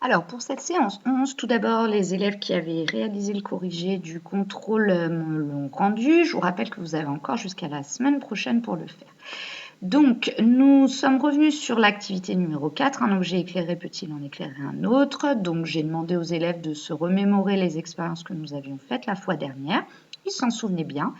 Alors, pour cette séance 11, tout d'abord, les élèves qui avaient réalisé le corrigé du contrôle me l'ont rendu. Je vous rappelle que vous avez encore jusqu'à la semaine prochaine pour le faire. Donc, nous sommes revenus sur l'activité numéro 4. Un objet éclairé peut-il en éclairer un autre? Donc, j'ai demandé aux élèves de se remémorer les expériences que nous avions faites la fois dernière. Ils s'en souvenaient bien.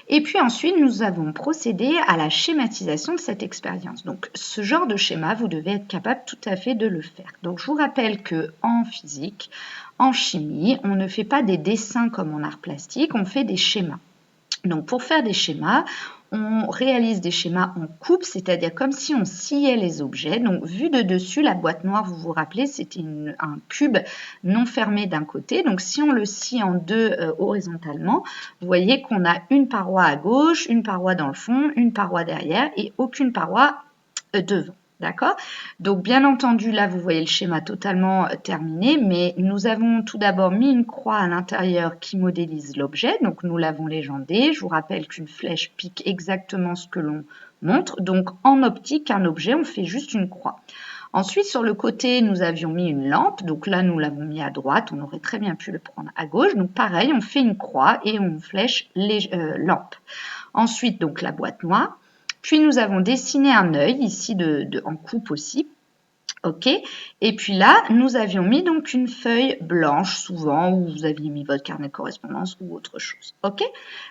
Et puis ensuite, nous avons procédé à la schématisation de cette expérience. Donc, ce genre de schéma, vous devez être capable tout à fait de le faire. Donc, je vous rappelle qu'en physique, en chimie, on ne fait pas des dessins comme en art plastique, on fait des schémas. Donc, pour faire des schémas, on réalise des schémas en coupe, c'est-à-dire comme si on sciait les objets. Donc, vu de dessus, la boîte noire, vous vous rappelez, c'était un cube non fermé d'un côté. Donc, si on le scie en deux horizontalement, vous voyez qu'on a une paroi à gauche, une paroi dans le fond, une paroi derrière et aucune paroi devant. D'accord? Donc, bien entendu, là, vous voyez le schéma totalement terminé, mais nous avons tout d'abord mis une croix à l'intérieur qui modélise l'objet. Donc, nous l'avons légendé. Je vous rappelle qu'une flèche pique exactement ce que l'on montre. Donc, en optique, un objet, on fait juste une croix. Ensuite, sur le côté, nous avions mis une lampe. Donc là, nous l'avons mis à droite. On aurait très bien pu le prendre à gauche. Donc, pareil, on fait une croix et on flèche les lampes. Ensuite, donc, la boîte noire. Puis nous avons dessiné un œil ici en coupe aussi. OK. Et puis là, nous avions mis donc une feuille blanche souvent où vous aviez mis votre carnet de correspondance ou autre chose. OK.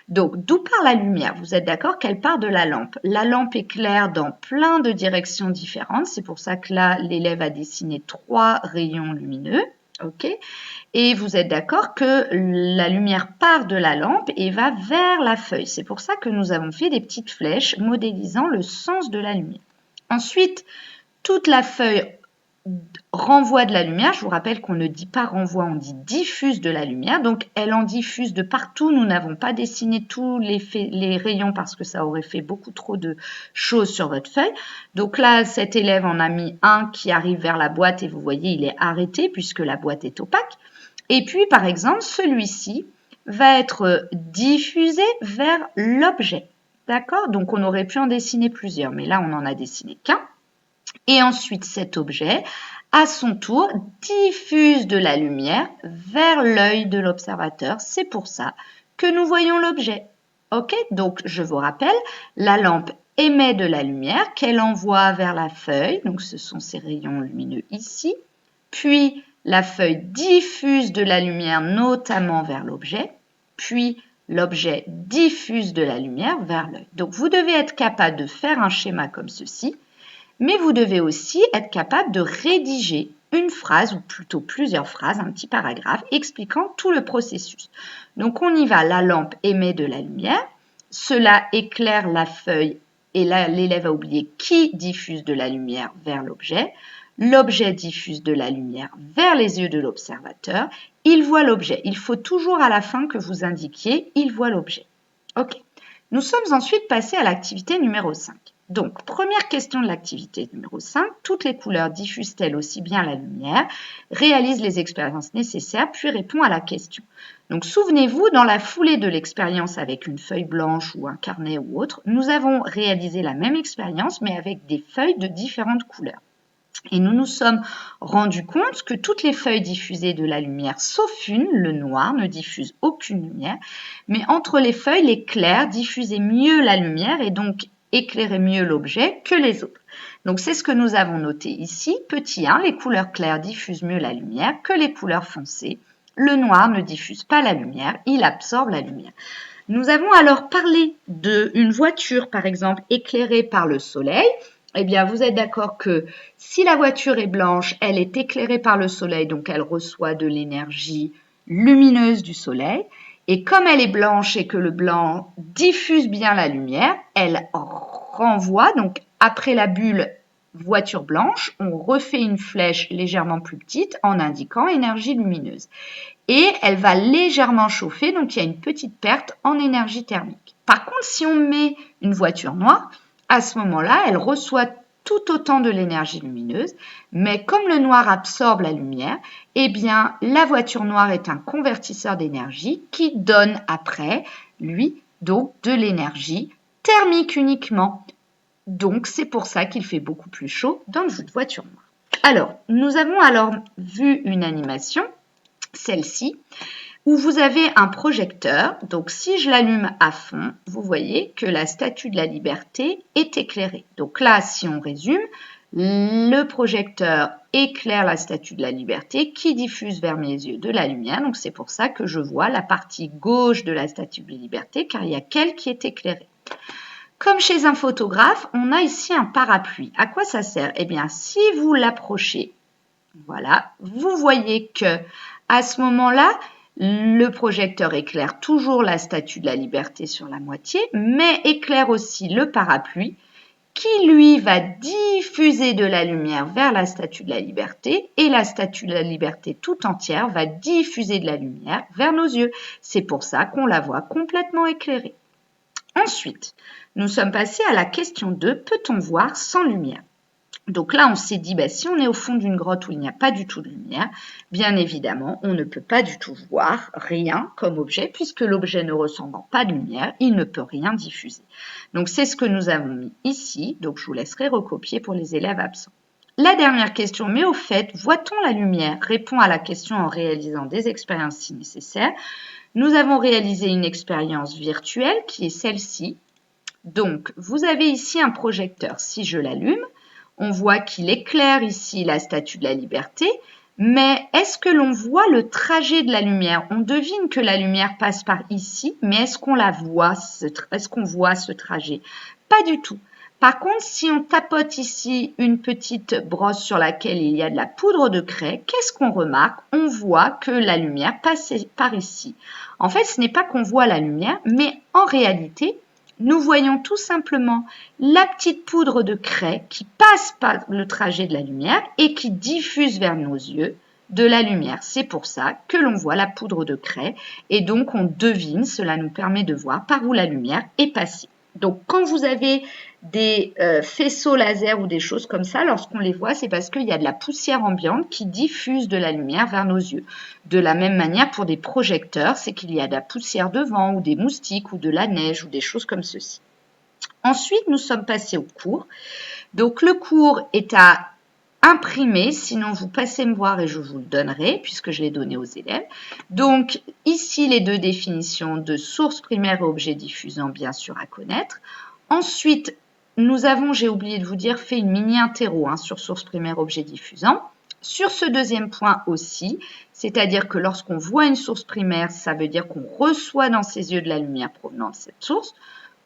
Donc, d'où part la lumière? Vous êtes d'accord qu'elle part de la lampe. La lampe éclaire dans plein de directions différentes. C'est pour ça que là, l'élève a dessiné 3 rayons lumineux. OK. Et vous êtes d'accord que la lumière part de la lampe et va vers la feuille. C'est pour ça que nous avons fait des petites flèches modélisant le sens de la lumière. Ensuite, toute la feuille renvoie de la lumière. Je vous rappelle qu'on ne dit pas renvoie, on dit diffuse de la lumière. Donc, elle en diffuse de partout. Nous n'avons pas dessiné tous les rayons parce que ça aurait fait beaucoup trop de choses sur votre feuille. Donc là, cet élève en a mis un qui arrive vers la boîte et vous voyez, il est arrêté puisque la boîte est opaque. Et puis, par exemple, celui-ci va être diffusé vers l'objet. D'accord? Donc, on aurait pu en dessiner plusieurs, mais là, on n'en a dessiné qu'un. Et ensuite, cet objet, à son tour, diffuse de la lumière vers l'œil de l'observateur. C'est pour ça que nous voyons l'objet. OK? Donc, je vous rappelle, la lampe émet de la lumière qu'elle envoie vers la feuille. Donc, ce sont ces rayons lumineux ici. Puis, la feuille diffuse de la lumière notamment vers l'objet. Puis, l'objet diffuse de la lumière vers l'œil. Donc, vous devez être capable de faire un schéma comme ceci. Mais vous devez aussi être capable de rédiger une phrase, ou plutôt plusieurs phrases, un petit paragraphe, expliquant tout le processus. Donc on y va, la lampe émet de la lumière, cela éclaire la feuille, et là l'élève a oublié qui diffuse de la lumière vers l'objet, l'objet diffuse de la lumière vers les yeux de l'observateur, il voit l'objet. Il faut toujours à la fin que vous indiquiez « il voit l'objet ». Ok. Nous sommes ensuite passés à l'activité numéro 5. Donc, première question de l'activité numéro 5, toutes les couleurs diffusent-elles aussi bien la lumière? Réalise les expériences nécessaires, puis répond à la question. Donc, souvenez-vous, dans la foulée de l'expérience avec une feuille blanche ou un carnet ou autre, nous avons réalisé la même expérience, mais avec des feuilles de différentes couleurs. Et nous nous sommes rendus compte que toutes les feuilles diffusaient de la lumière, sauf une, le noir, ne diffuse aucune lumière. Mais entre les feuilles, les clairs diffusaient mieux la lumière et donc éclairer mieux l'objet que les autres. Donc c'est ce que nous avons noté ici. Petit 1, les couleurs claires diffusent mieux la lumière que les couleurs foncées. Le noir ne diffuse pas la lumière, il absorbe la lumière. Nous avons alors parlé d'une voiture, par exemple, éclairée par le soleil. Eh bien, vous êtes d'accord que si la voiture est blanche, elle est éclairée par le soleil, donc elle reçoit de l'énergie lumineuse du soleil. Et comme elle est blanche et que le blanc diffuse bien la lumière, elle renvoie, donc après la bulle voiture blanche, on refait une flèche légèrement plus petite en indiquant énergie lumineuse. Et elle va légèrement chauffer, donc il y a une petite perte en énergie thermique. Par contre, si on met une voiture noire, à ce moment-là, elle reçoit tout autant de l'énergie lumineuse, mais comme le noir absorbe la lumière, eh bien, la voiture noire est un convertisseur d'énergie qui donne après, lui, donc de l'énergie thermique uniquement. Donc, c'est pour ça qu'il fait beaucoup plus chaud dans une voiture noire. Alors, nous avons alors vu une animation, celle-ci, où vous avez un projecteur. Donc, si je l'allume à fond, vous voyez que la Statue de la Liberté est éclairée. Donc là, si on résume, le projecteur éclaire la Statue de la Liberté qui diffuse vers mes yeux de la lumière. Donc, c'est pour ça que je vois la partie gauche de la Statue de la Liberté, car il y a qu'elle qui est éclairée. Comme chez un photographe, on a ici un parapluie. À quoi ça sert? Eh bien, si vous l'approchez, voilà, vous voyez que à ce moment-là, le projecteur éclaire toujours la Statue de la Liberté sur la moitié, mais éclaire aussi le parapluie qui, lui, va diffuser de la lumière vers la Statue de la Liberté et la Statue de la Liberté tout entière va diffuser de la lumière vers nos yeux. C'est pour ça qu'on la voit complètement éclairée. Ensuite, nous sommes passés à la question 2, peut-on voir sans lumière? Donc là, on s'est dit, si on est au fond d'une grotte où il n'y a pas du tout de lumière, bien évidemment, on ne peut pas du tout voir rien comme objet, puisque l'objet ne recevant pas de lumière, il ne peut rien diffuser. Donc c'est ce que nous avons mis ici, donc je vous laisserai recopier pour les élèves absents. La dernière question, mais au fait, voit-on la lumière? Répond à la question en réalisant des expériences si nécessaire. Nous avons réalisé une expérience virtuelle qui est celle-ci. Donc, vous avez ici un projecteur. Si je l'allume, on voit qu'il éclaire ici la Statue de la Liberté, mais est-ce que l'on voit le trajet de la lumière? On devine que la lumière passe par ici, mais est-ce qu'on la voit, est-ce qu'on voit ce trajet? Pas du tout. Par contre, si on tapote ici une petite brosse sur laquelle il y a de la poudre de craie, qu'est-ce qu'on remarque? On voit que la lumière passe par ici. En fait, ce n'est pas qu'on voit la lumière, mais en réalité, nous voyons tout simplement la petite poudre de craie qui passe par le trajet de la lumière et qui diffuse vers nos yeux de la lumière. C'est pour ça que l'on voit la poudre de craie et donc on devine, cela nous permet de voir par où la lumière est passée. Donc quand vous avez des faisceaux laser ou des choses comme ça, lorsqu'on les voit, c'est parce qu'il y a de la poussière ambiante qui diffuse de la lumière vers nos yeux. De la même manière pour des projecteurs, c'est qu'il y a de la poussière devant ou des moustiques ou de la neige ou des choses comme ceci. Ensuite, nous sommes passés au cours. Donc le cours est à imprimer, sinon vous passez me voir et je vous le donnerai puisque je l'ai donné aux élèves. Donc ici les deux définitions de source primaire et objet diffusant bien sûr à connaître. Ensuite, nous avons, j'ai oublié de vous dire, fait une mini-interro sur source primaire objet diffusant. Sur ce deuxième point aussi, c'est-à-dire que lorsqu'on voit une source primaire, ça veut dire qu'on reçoit dans ses yeux de la lumière provenant de cette source.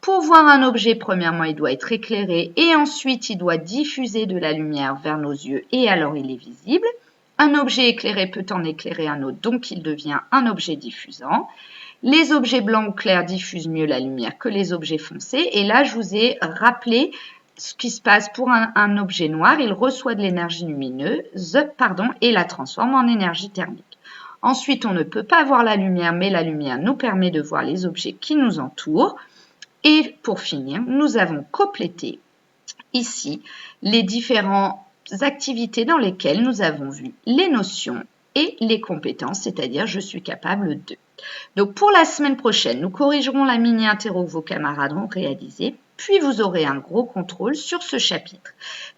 Pour voir un objet, premièrement, il doit être éclairé et ensuite, il doit diffuser de la lumière vers nos yeux et alors il est visible. Un objet éclairé peut en éclairer un autre, donc il devient un objet diffusant. Les objets blancs ou clairs diffusent mieux la lumière que les objets foncés. Et là, je vous ai rappelé ce qui se passe pour un objet noir. Il reçoit de l'énergie lumineuse et la transforme en énergie thermique. Ensuite, on ne peut pas voir la lumière, mais la lumière nous permet de voir les objets qui nous entourent. Et pour finir, nous avons complété ici les différentes activités dans lesquelles nous avons vu les notions et les compétences, c'est-à-dire je suis capable de. Donc pour la semaine prochaine, nous corrigerons la mini-interro que vos camarades ont réalisée, puis vous aurez un gros contrôle sur ce chapitre.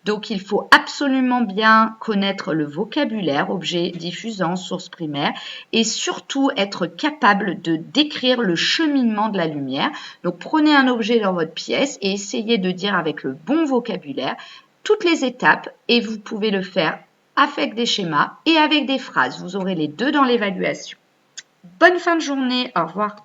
Donc il faut absolument bien connaître le vocabulaire, objet diffusant, source primaire, et surtout être capable de décrire le cheminement de la lumière. Donc prenez un objet dans votre pièce et essayez de dire avec le bon vocabulaire toutes les étapes et vous pouvez le faire avec des schémas et avec des phrases. Vous aurez les deux dans l'évaluation. Bonne fin de journée, au revoir.